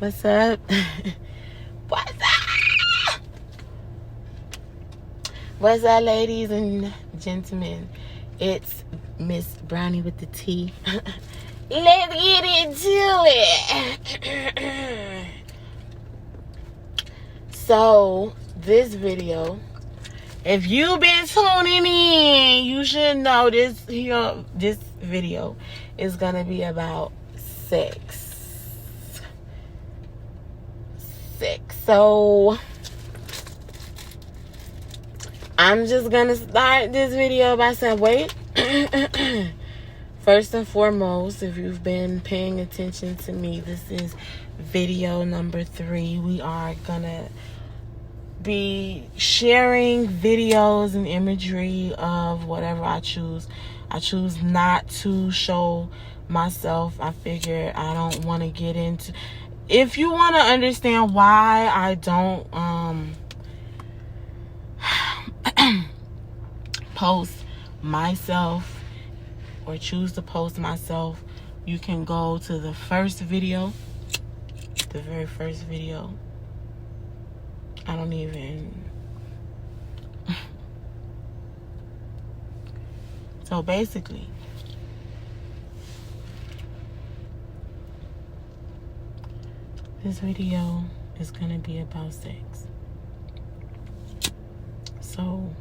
What's up? What's up? What's up, ladies and gentlemen? It's Miss Brownie with the T. Let's get into it. So, this video, if you've been tuning in, you should know this video is gonna be about sex. So I'm just gonna start this video by saying, wait. First and foremost, if you've been paying attention to me, this is video number 3. We are gonna be sharing videos and imagery of whatever I choose. I choose not to show myself. I figure I don't want to get into. If you want to understand why I don't post myself or choose to post myself, you can go to the first video, the very first video. I don't even. So basically, this video is gonna be about sex. So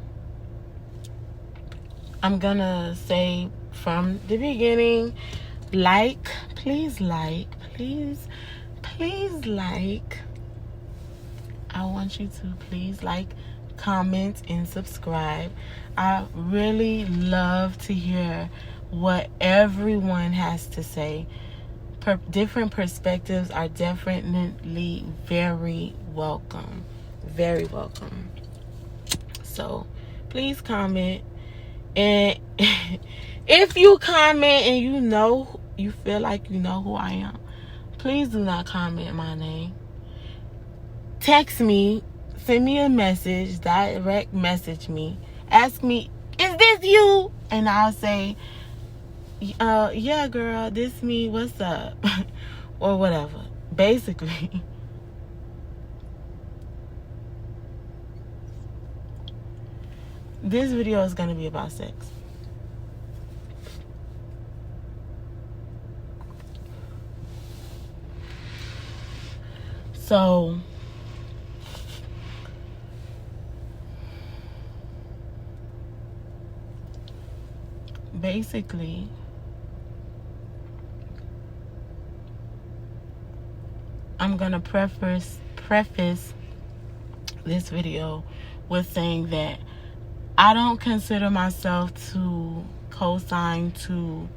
I'm gonna say from the beginning, please like. I want you to please like, comment, and subscribe. I really love to hear what everyone has to say. Different perspectives are definitely very welcome. Very welcome. So please comment. And if you comment and you feel like you know who I am, please do not comment my name. Text me, send me a message, direct message me, ask me, is this you? And I'll say, yeah, girl, this me, what's up? Or whatever. Basically, this video is going to be about sex. So, basically, I'm going to preface this video with saying that I don't consider myself to co-sign to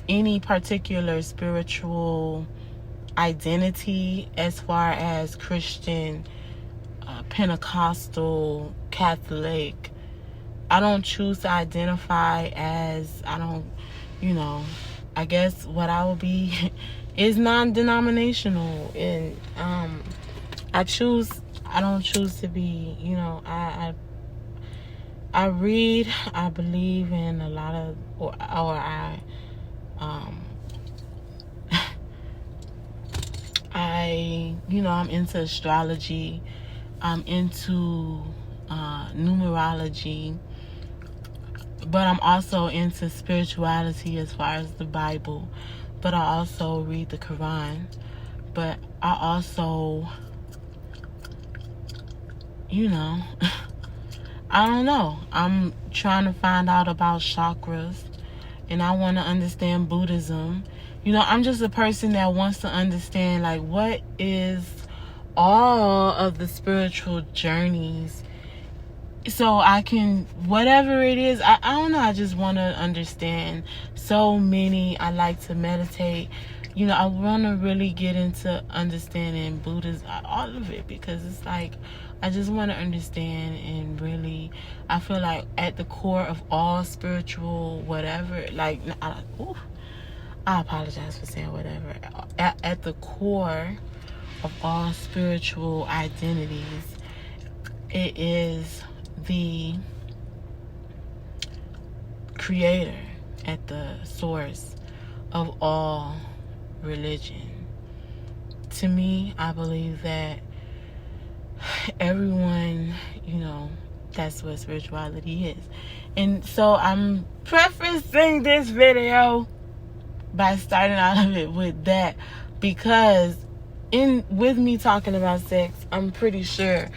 any particular spiritual identity as far as Christian, Pentecostal, Catholic. I don't choose to identify as, I guess what I will be is non-denominational. And I don't choose to be, I read, I believe in a lot of, I'm into astrology, I'm into numerology, but I'm also into spirituality as far as the Bible. But I also read the Quran. But I also, I don't know. I'm trying to find out about chakras, and I want to understand Buddhism. I'm just a person that wants to understand, like, what is all of the spiritual journeys, so I can, whatever it is, I don't know, I just want to understand so many. I like to meditate. I want to really get into understanding Buddhism, all of it, because it's like, I just want to understand. And really, I feel like at the core of all spiritual whatever, like, I apologize for saying whatever. At the core of all spiritual identities, it is the creator at the source of all religion. to me, I believe that everyone, that's what spirituality is. And so I'm prefacing this video by starting out of it with that, because with me talking about sex, I'm pretty sure,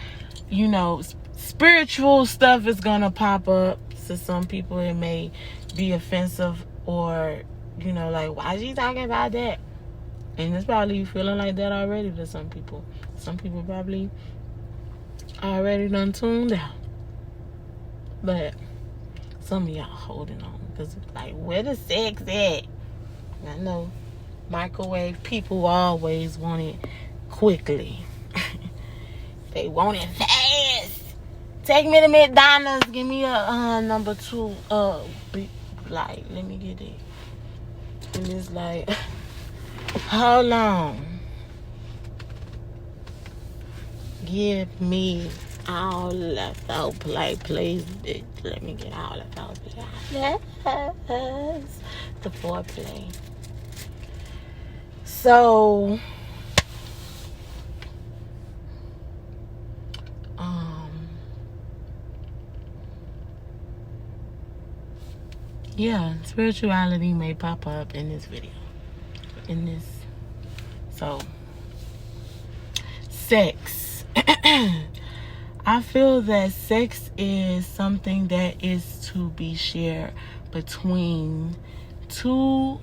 spiritual stuff is gonna pop up. To some people it may be offensive, or like, why is she talking about that? And it's probably feeling like that already to some people. Some people probably already done tuned out. But some of y'all holding on, because it's like, where the sex at? I know microwave people always want it quickly. They want it fast. Take me to McDonald's. Give me a number 2. Like, let me get it. And it's like, how long? Give me all leftover play, please. Let me get all leftover play. Yes. The foreplay. So, yeah, spirituality may pop up in this video. So, sex. I feel that sex is something that is to be shared between two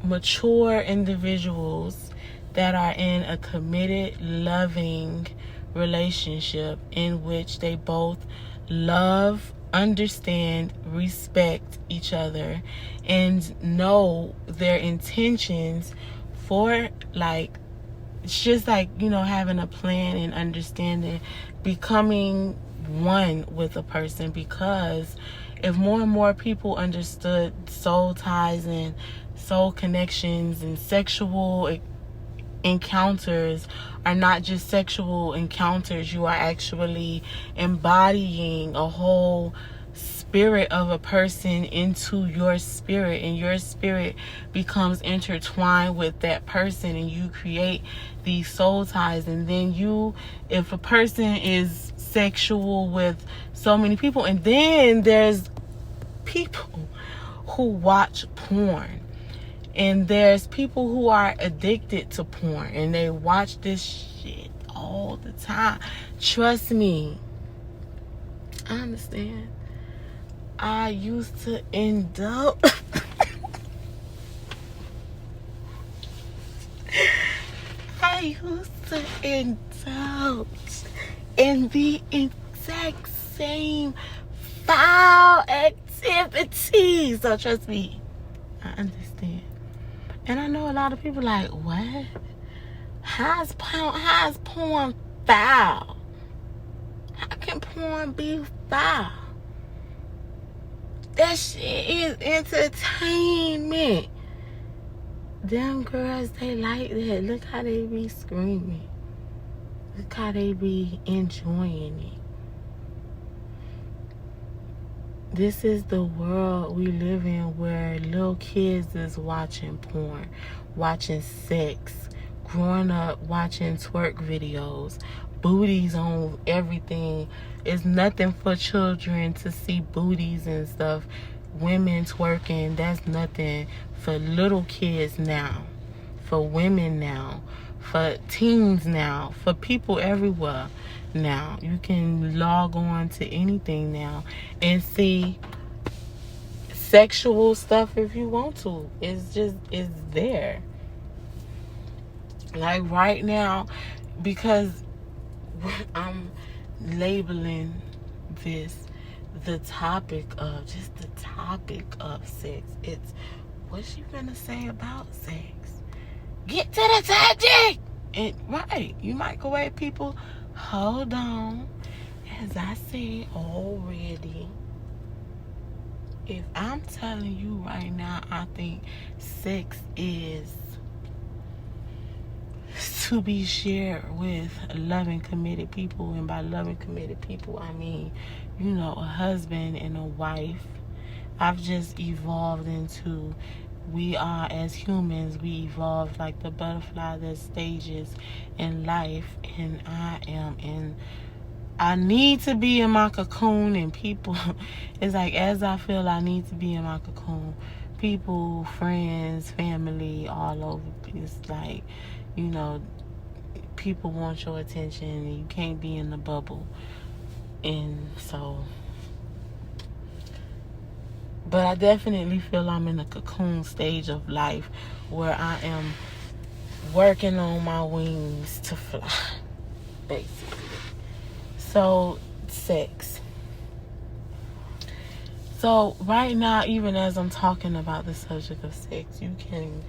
mature individuals that are in a committed, loving relationship in which they both love, understand, respect each other, and know their intentions for, like, it's just like, having a plan and understanding, becoming one with a person. Because if more and more people understood soul ties and soul connections, and sexual encounters are not just sexual encounters, you are actually embodying a whole spirit of a person into your spirit, and your spirit becomes intertwined with that person, and you create these soul ties. And then if a person is sexual with so many people, and then there's people who watch porn, and there's people who are addicted to porn, and they watch this shit all the time. Trust me, I understand. I used to indulge. I used to indulge in the exact same foul activities. So trust me, I understand. And I know a lot of people like, what? How's porn foul? How can porn be foul? That shit is entertainment. Them girls, they like that. Look how they be screaming. Look how they be enjoying it. This is the world we live in, where little kids is watching porn, watching sex, growing up watching twerk videos, booties on everything. It's nothing for children to see booties and stuff. Women twerking, that's nothing. For little kids now, for women now, for teens now, for people everywhere now. You can log on to anything now and see sexual stuff if you want to. It's there. Like right now, because I'm labeling this the topic of sex. It's, what's she gonna say about sex? Get to the subject. And right, you microwave people. Hold on. As I said already, if I'm telling you right now, I think sex is to be shared with loving, committed people. And by loving, committed people, I mean, a husband and a wife. I've just evolved into we are, as humans, we evolve like the butterfly. There's stages in life, and I need to be in my cocoon, and people, it's like as I feel I need to be in my cocoon, people, friends, family, all over, it's like, you know, people want your attention and you can't be in the bubble. And so, but I definitely feel I'm in a cocoon stage of life where I am working on my wings to fly, basically. So, sex. So, right now, even as I'm talking about the subject of sex, you can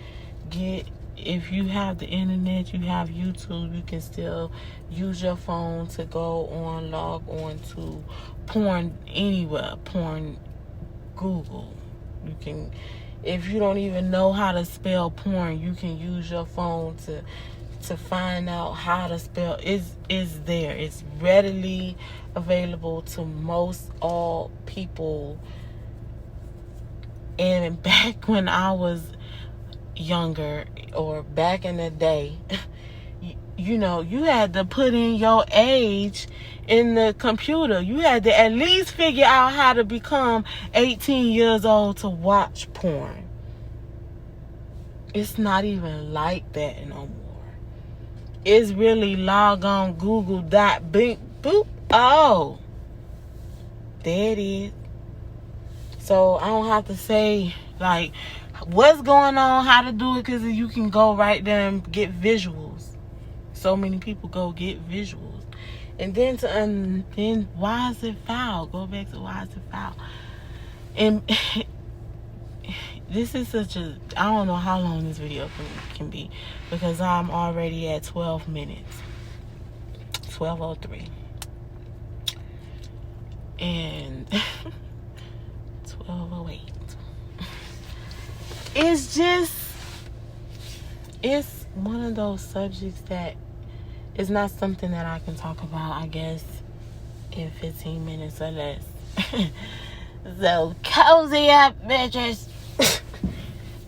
get, if you have the internet, you have YouTube, you can still use your phone to go on, log on to porn anywhere, porn Google. You can, if you don't even know how to spell porn, you can use your phone to find out how to spell. Is there. It's readily available to most all people. And back when I was younger, or back in the day, you know, you had to put in your age in the computer. You had to at least figure out how to become 18 years old to watch porn. It's not even like that no more. It's really log on Google bing boop. Oh, there it is. So I don't have to say like what's going on, how to do it, because you can go right there and get visuals. So many people go get visuals. And then then why is it foul? Go back to why is it foul? And this is such a, I don't know how long this video can be, because I'm already at 12 minutes. 12:03. And 12:08. It's just, it's one of those subjects that is not something that I can talk about, I guess, in 15 minutes or less. So cozy up, bitches.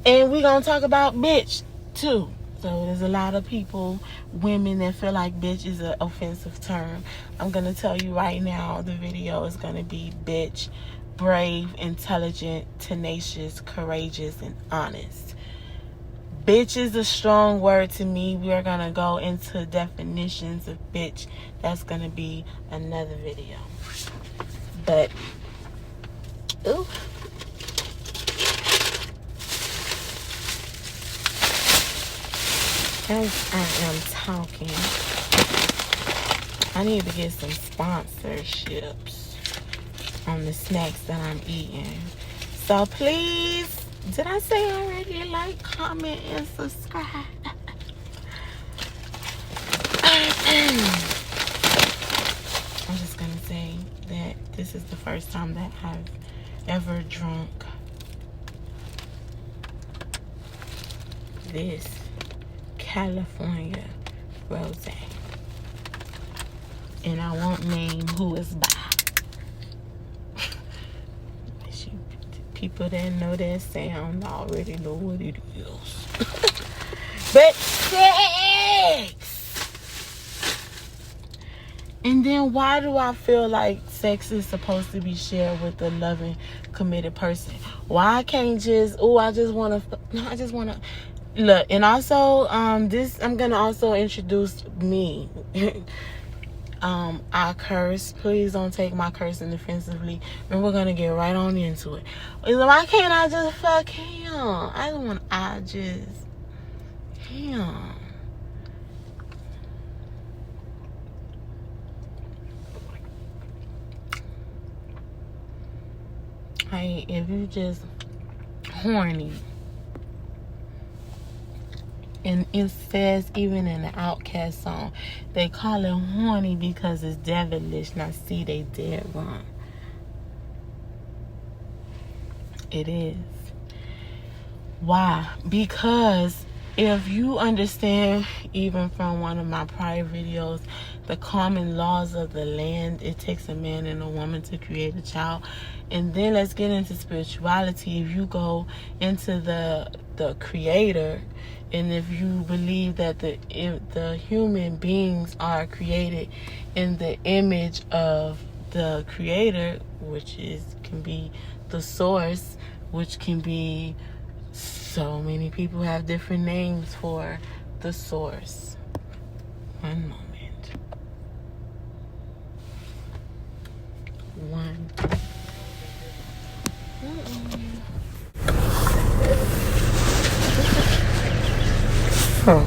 And we gonna talk about bitch too. So there's a lot of people, women, that feel like bitch is an offensive term. I'm gonna tell you right now, the video is gonna be bitch, brave, intelligent, tenacious, courageous, and honest. Bitch is a strong word to me. We are gonna go into definitions of bitch. That's gonna be another video. But ooh. As I am talking, I need to get some sponsorships on the snacks that I'm eating. So please, did I say already? Like, comment, and subscribe. I'm just gonna say that this is the first time that I've ever drunk this California rosé, and I won't name who it's by. People that know that sound already know what it is. But sex! And then why do I feel like sex is supposed to be shared with a loving, committed person? Why I can't just, I just want to, look, and also, I'm going to also introduce me. I curse. Please don't take my cursing offensively. And we're going to get right on into it. Why can't I just fuck him? Him. Hey, if you just horny, and it says even in the Outkast song, they call it horny because it's devilish. Now see, they dead wrong. It is. Why? Because if you understand, even from one of my prior videos, the common laws of the land, it takes a man and a woman to create a child. And then let's get into spirituality. If you go into the creator, and if you believe that the human beings are created in the image of the creator, which can be the source, which can be, so many people have different names for the source. One moment. Huh.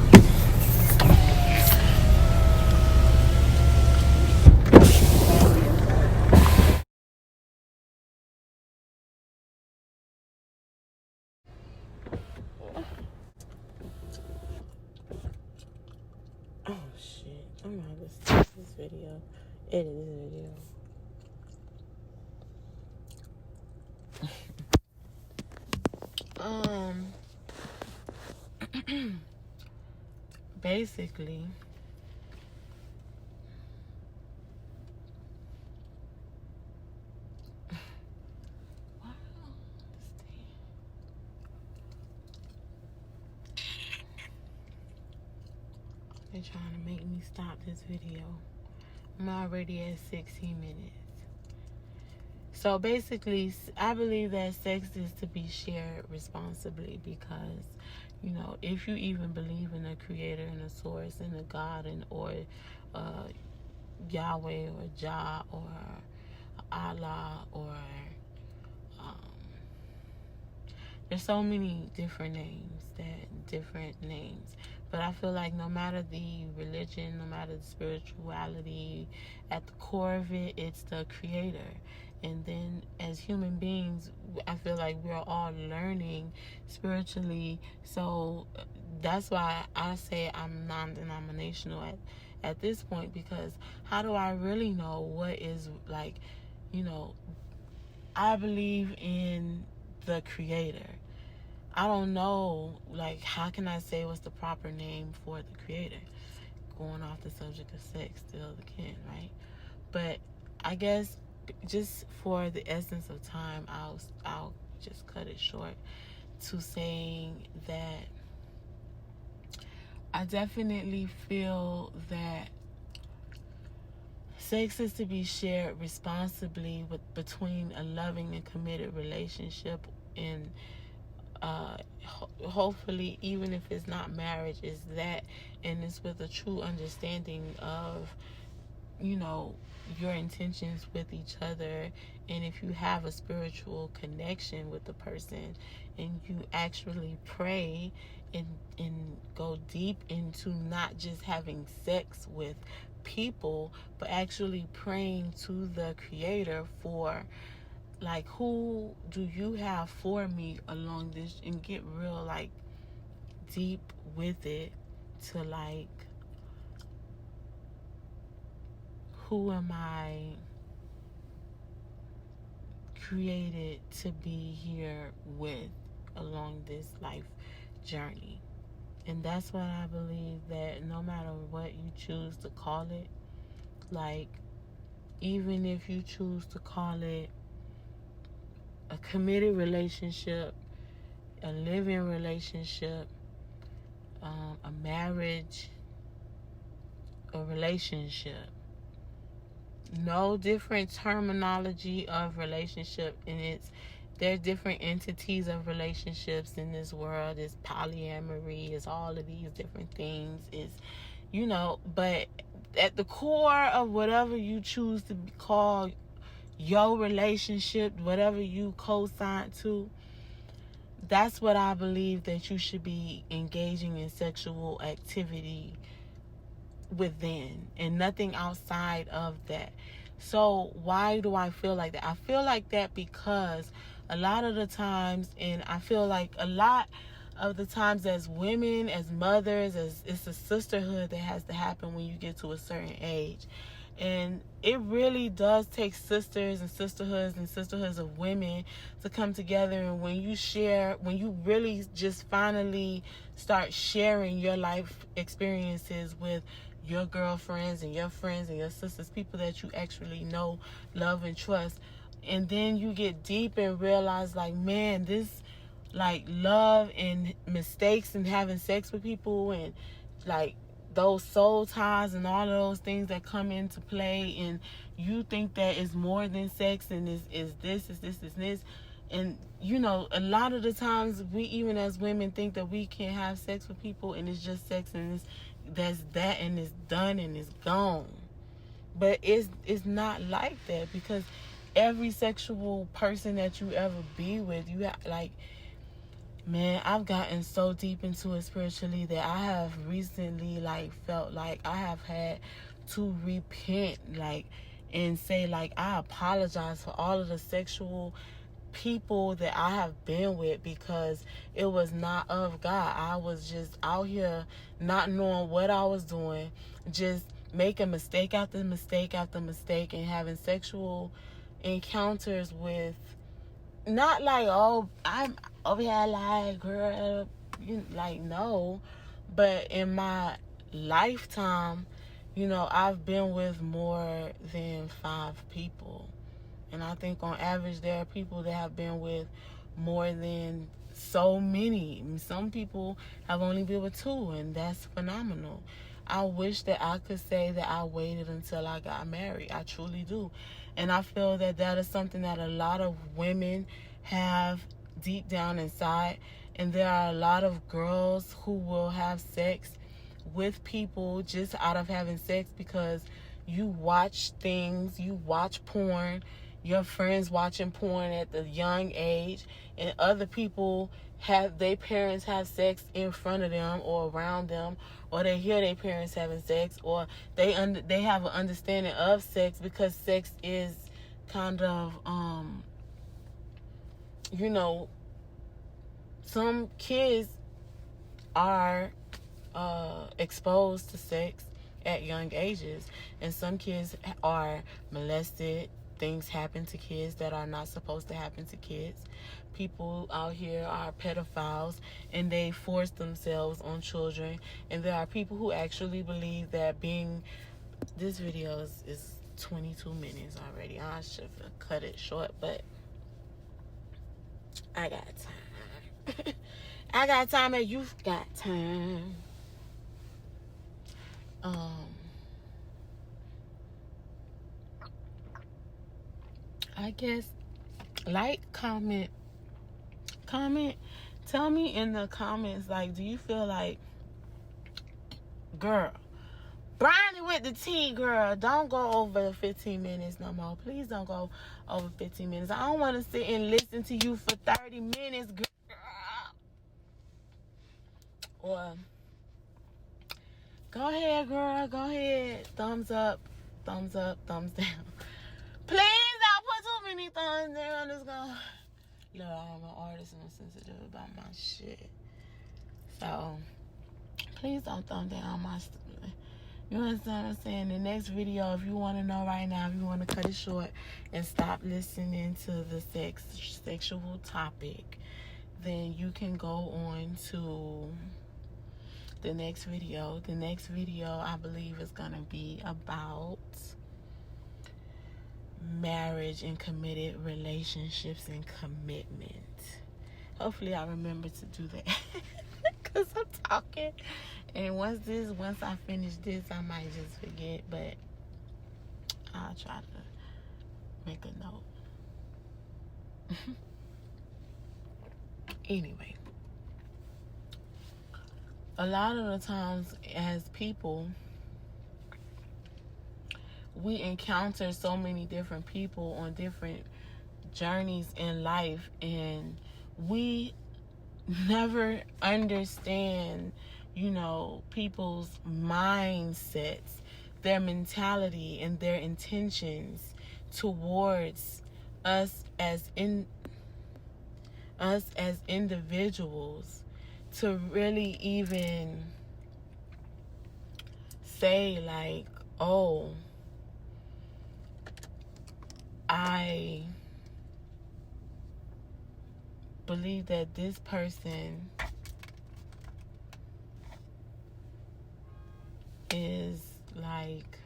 Oh shit. I'm gonna have to stop this video. Edit this video. Basically, they're trying to make me stop this video. I'm already at 16 minutes. So basically, I believe that sex is to be shared responsibly, because, you know, if you even believe in a creator and a source and a God or Yahweh or Jah or Allah or there's so many different names, but I feel like no matter the religion, no matter the spirituality, at the core of it, it's the creator. And then as human beings, I feel like we're all learning spiritually. So that's why I say I'm non-denominational at this point, because how do I really know what is, like, you know, I believe in the creator. I don't know, like, how can I say what's the proper name for the creator? Going off the subject of sex still again, right? But I guess just for the essence of time, I'll just cut it short to saying that I definitely feel that sex is to be shared responsibly between a loving and committed relationship, and hopefully, even if it's not marriage, is that, and it's with a true understanding of, you know, your intentions with each other. And if you have a spiritual connection with the person and you actually pray and go deep into not just having sex with people, but actually praying to the creator for, like, who do you have for me along this, and get real, like, deep with it, to, like, who am I created to be here with along this life journey. And that's what I believe, that no matter what you choose to call it, like, even if you choose to call it a committed relationship, a living relationship, a marriage, a relationship, no different terminology of relationship, and there are different entities of relationships in this world. It's polyamory, it's all of these different things, is, you know, but at the core of whatever you choose to call your relationship, whatever you co-sign to, that's what I believe that you should be engaging in sexual activity within, and nothing outside of that. So why do I feel like that? I feel like that because a lot of the times, and I feel like a lot of the times as women, as mothers, as it's a sisterhood that has to happen when you get to a certain age. And it really does take sisters and sisterhoods of women to come together. And when you really just finally start sharing your life experiences with your girlfriends and your friends and your sisters, people that you actually know, love, and trust, and then you get deep and realize, like, man, this, like, love and mistakes and having sex with people and, like, those soul ties and all of those things that come into play, and you think that is more than sex, and is this. And, you know, a lot of the times we, even as women, think that we can have sex with people and it's just sex, and that's that, and it's done and it's gone. But it's not like that, because every sexual person that you ever be with, you have, like, man, I've gotten so deep into it spiritually that I have recently, like, felt like I have had to repent, like, and say, like, I apologize for all of the sexual people that I have been with, because it was not of God. I was just out here not knowing what I was doing, just making mistake after mistake after mistake, and having sexual encounters with, not like, oh, I'm over here like, girl, you, like, no. But in my lifetime, you know, I've been with more than 5 people. And I think on average there are people that have been with more than so many. Some people have only been with 2, and that's phenomenal. I wish that I could say that I waited until I got married. I truly do. And I feel that that is something that a lot of women have deep down inside. And there are a lot of girls who will have sex with people just out of having sex, because you watch things, you watch porn, your friends watching porn at the young age, and other people have their parents have sex in front of them or around them, or they hear their parents having sex, or they have an understanding of sex, because sex is kind of you know, some kids are exposed to sex at young ages, and some kids are molested. Things happen to kids that are not supposed to happen to kids. People out here are pedophiles, and they force themselves on children. And there are people who actually believe that being, this video is 22 minutes already. I should have cut it short, but I got time. I got time, and you've got time. I guess, like, comment, tell me in the comments, like, do you feel like, girl, Brownie with the tea, girl, don't go over 15 minutes no more. Please don't go over 15 minutes. I don't want to sit and listen to you for 30 minutes, girl. Or, go ahead, girl, go ahead. Thumbs up, thumbs down. Please don't put too many thumbs down. It's gonna, look, I'm an artist and I'm sensitive about my shit. So, please don't thumb down my stuff. You understand what I'm saying? The next video, if you want to know right now, if you want to cut it short and stop listening to the sexual topic, then you can go on to the next video. The next video, I believe, is going to be about marriage and committed relationships and commitment. Hopefully I remember to do that, because I'm talking, and once I finish this, I might just forget, but I'll try to make a note. Anyway, a lot of the times as people, we encounter so many different people on different journeys in life, and we never understand, you know, people's mindsets, their mentality, and their intentions towards us as individuals, to really even say, like, oh, I believe that this person is like,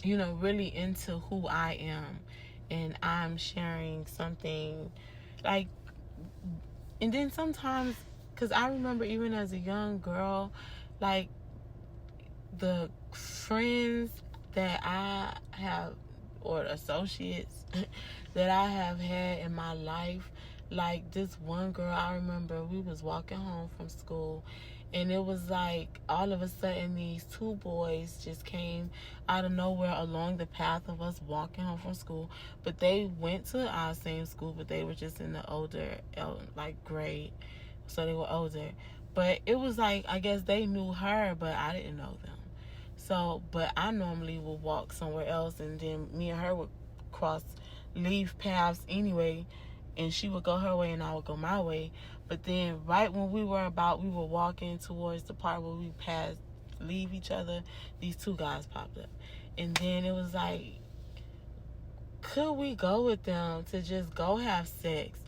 you know, really into who I am, and I'm sharing something like, and then sometimes, because I remember even as a young girl, like the friends that I have, or associates that I have had in my life, like this one girl, I remember we was walking home from school, and it was like all of a sudden these two boys just came out of nowhere along the path of us walking home from school. But they went to our same school, but they were just in the older like grade, so they were older. But it was like, I guess they knew her, but I didn't know them. So, but I normally would walk somewhere else, and then me and her would leave paths anyway, and she would go her way and I would go my way. But then right when we were walking towards the part where we leave each other, these two guys popped up. And then it was like, could we go with them to just go have sex?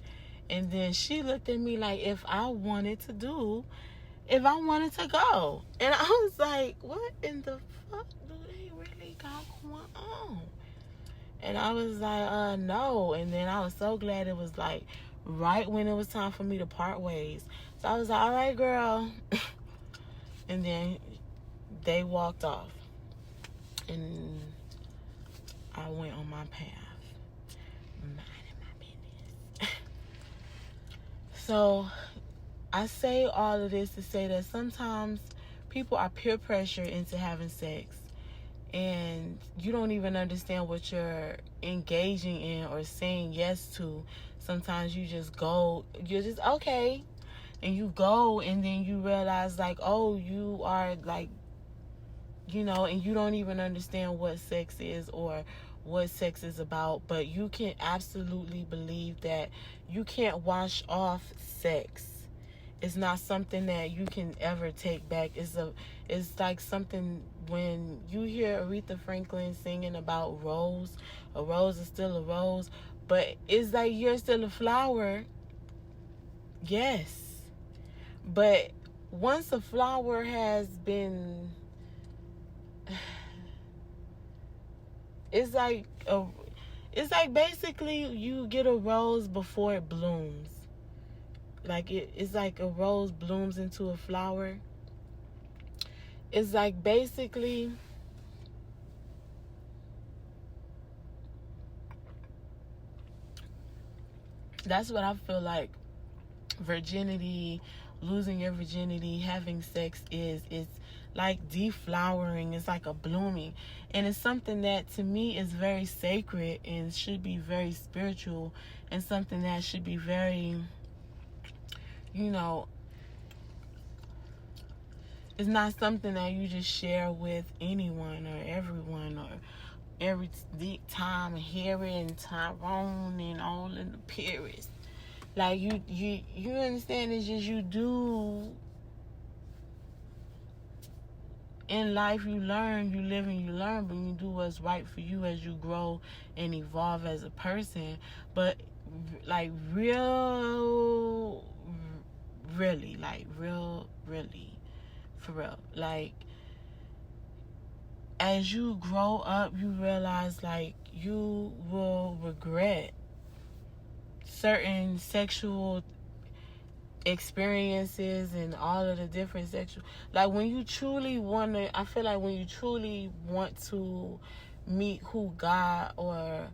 And then she looked at me like if I wanted to go. And I was like, what in the fuck do they really got going on? And I was like, no. And then I was so glad it was like right when it was time for me to part ways. So I was like, all right, girl. And then they walked off, and I went on my path, minding my business. So I say all of this to say that sometimes people are peer pressured into having sex, and you don't even understand what you're engaging in or saying yes to. Sometimes you just go, you're just okay, and you go, and then you realize like, oh, you are like, you know, and you don't even understand what sex is or what sex is about. But you can absolutely believe that you can't wash off sex. It's not something that you can ever take back. It's like something, when you hear Aretha Franklin singing about a rose is still a rose, but it's like you're still a flower. Yes. But once a flower has been, it's like basically you get a rose before it blooms. Like it's like a rose blooms into a flower. It's like basically that's what I feel like virginity, losing your virginity, having sex is. It's like deflowering. It's like a blooming, and it's something that to me is very sacred and should be very spiritual, and something that should be very, you know, it's not something that you just share with anyone or everyone, or every time Harry and Tyrone and all in the Paris. Like you understand, it's just you do in life, you learn, you live and you learn, but you do what's right for you as you grow and evolve as a person. But like really, for real, like as you grow up, you realize like you will regret certain sexual experiences and all of the different sexual, like when you truly want to, I feel like when you truly want to meet who God or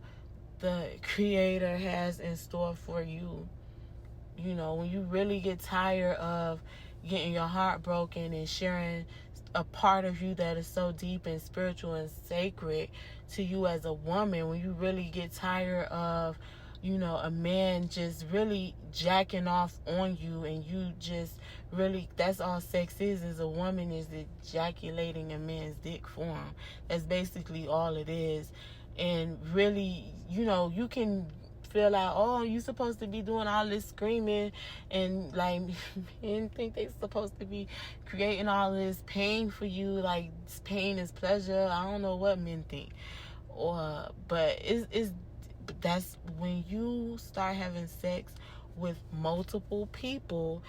the Creator has in store for you, you know, when you really get tired of getting your heart broken and sharing a part of you that is so deep and spiritual and sacred to you as a woman, when you really get tired of, you know, a man just really jacking off on you, and you just really, that's all sex is a woman is ejaculating a man's dick for him. That's basically all it is. And really, you know, you can feel like, oh, you supposed to be doing all this screaming, and like men think they supposed to be creating all this pain for you, like pain is pleasure. I don't know what men think, but that's when you start having sex with multiple people.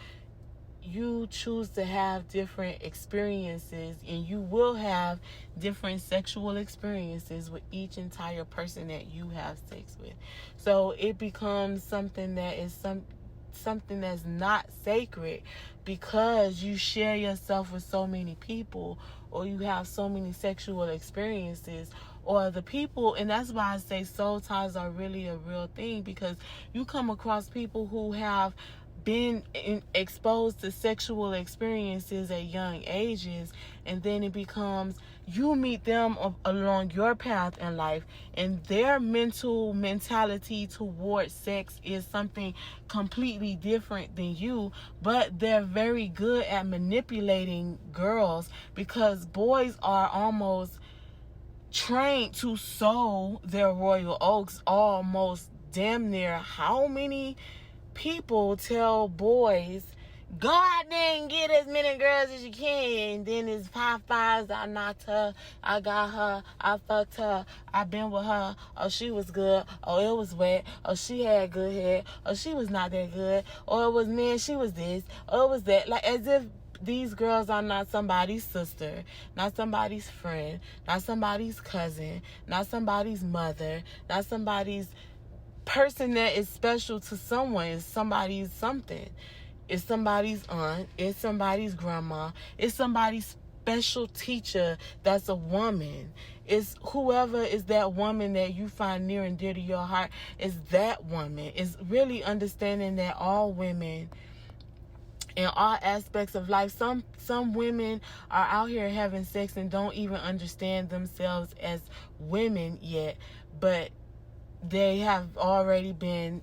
You choose to have different experiences, and you will have different sexual experiences with each entire person that you have sex with. So it becomes something that is something that's not sacred, because you share yourself with so many people, or you have so many sexual experiences, or the people. And that's why I say soul ties are really a real thing, because you come across people who have been exposed to sexual experiences at young ages, and then it becomes, you meet them along your path in life, and their mentality towards sex is something completely different than you, but they're very good at manipulating girls, because boys are almost trained to sow their royal oats almost damn near. How many people tell boys, go out there and get as many girls as you can? Then it's 5 I knocked her, I got her, I fucked her, I been with her, oh she was good, oh it was wet, oh she had good head, oh she was not that good, or it was man, she was this, or it was that. Like, as if these girls are not somebody's sister, not somebody's friend, not somebody's cousin, not somebody's mother, not somebody's person that is special to someone. Is somebody's something. It's somebody's aunt. It's somebody's grandma. It's somebody's special teacher that's a woman. It's whoever is that woman that you find near and dear to your heart. Is that woman. It's really understanding that all women in all aspects of life, some women are out here having sex and don't even understand themselves as women yet, but they have already been,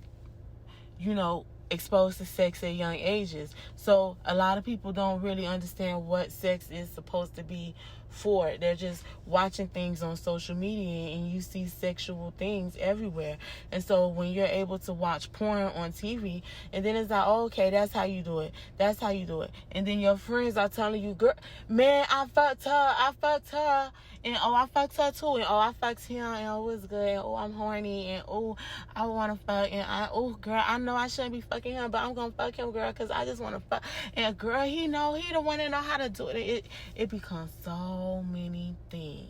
exposed to sex at young ages. So a lot of people don't really understand what sex is supposed to be for. They're just watching things on social media, and you see sexual things everywhere. And so when you're able to watch porn on TV, and then it's like, oh, okay, that's how you do it. That's how you do it. And then your friends are telling you, girl, man, I fucked her. And oh, I fucked her too. And oh, I fucked him. And oh, it was good. And oh, I'm horny. And oh, I want to fuck. And girl, I know I shouldn't be fucking him, but I'm gonna fuck him, girl, because I just want to fuck. And girl, he the one that know how to do it. It becomes so many things.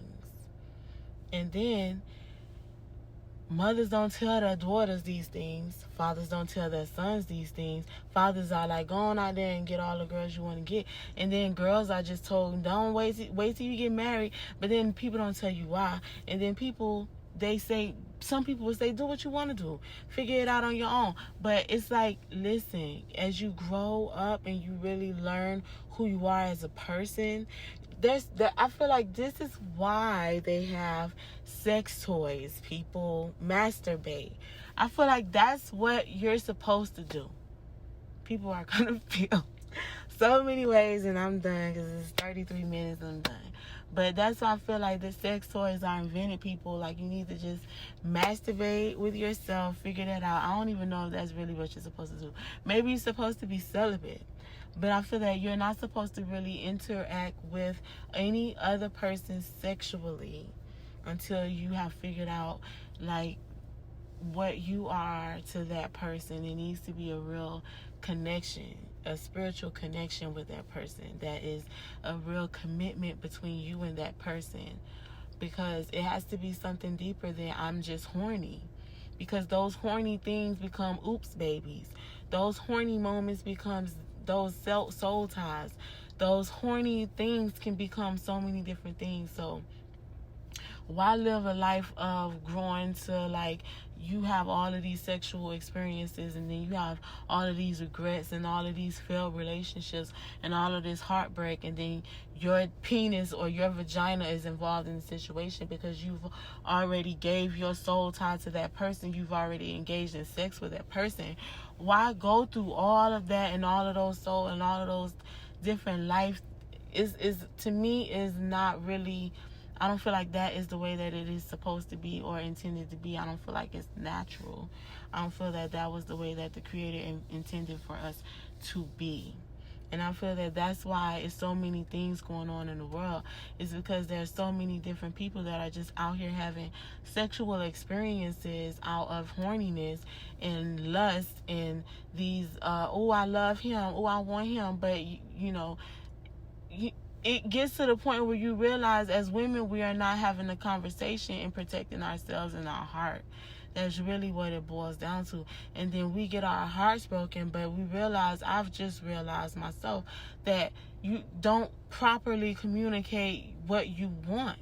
And then mothers don't tell their daughters these things. Fathers don't tell their sons these things. Fathers are like, go on out there and get all the girls you want to get. And then girls are just told, don't wait till you get married. But then people don't tell you why. And then some people will say, do what you want to do. Figure it out on your own. But it's like, listen, as you grow up and you really learn who you are as a person, I feel like this is why they have sex toys. People masturbate. I feel like that's what you're supposed to do. People are going to feel so many ways, and I'm done because it's 33 minutes and I'm done. But that's why I feel like the sex toys are invented, people. Like, you need to just masturbate with yourself, figure that out. I don't even know if that's really what you're supposed to do. Maybe you're supposed to be celibate. But I feel that you're not supposed to really interact with any other person sexually until you have figured out, like, what you are to that person. It needs to be a real connection, a spiritual connection with that person. That is a real commitment between you and that person, because it has to be something deeper than I'm just horny. Because those horny things become oops babies. Those horny moments becomes those soul ties. Those horny things can become so many different things. So why live a life of growing to, like, you have all of these sexual experiences, and then you have all of these regrets and all of these failed relationships and all of this heartbreak, and then your penis or your vagina is involved in the situation because you've already gave your soul tie to that person. You've already engaged in sex with that person. Why go through all of that and all of those soul and all of those different life is to me is not really I don't feel like that is the way that it is supposed to be or intended to be. I don't feel like it's natural. I don't feel that that was the way that the Creator intended for us to be. And I feel that that's why it's so many things going on in the world. It's because there's so many different people that are just out here having sexual experiences out of horniness and lust and these, oh, I love him, oh, I want him. But, it gets to the point where you realize as women, we are not having a conversation and protecting ourselves and our heart. That's really what it boils down to. And then we get our hearts broken, but we realize, I've just realized myself, that you don't properly communicate what you want.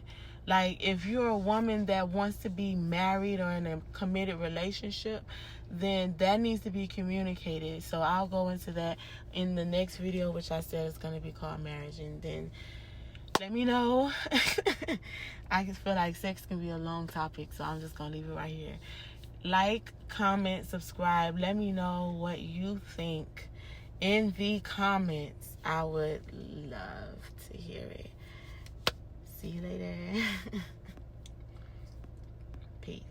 Like, if you're a woman that wants to be married or in a committed relationship, then that needs to be communicated. So I'll go into that in the next video, which I said is going to be called marriage. And then let me know. I just feel like sex can be a long topic, so I'm just going to leave it right here. Like, comment, subscribe. Let me know what you think in the comments. I would love to hear it. See you later. Peace.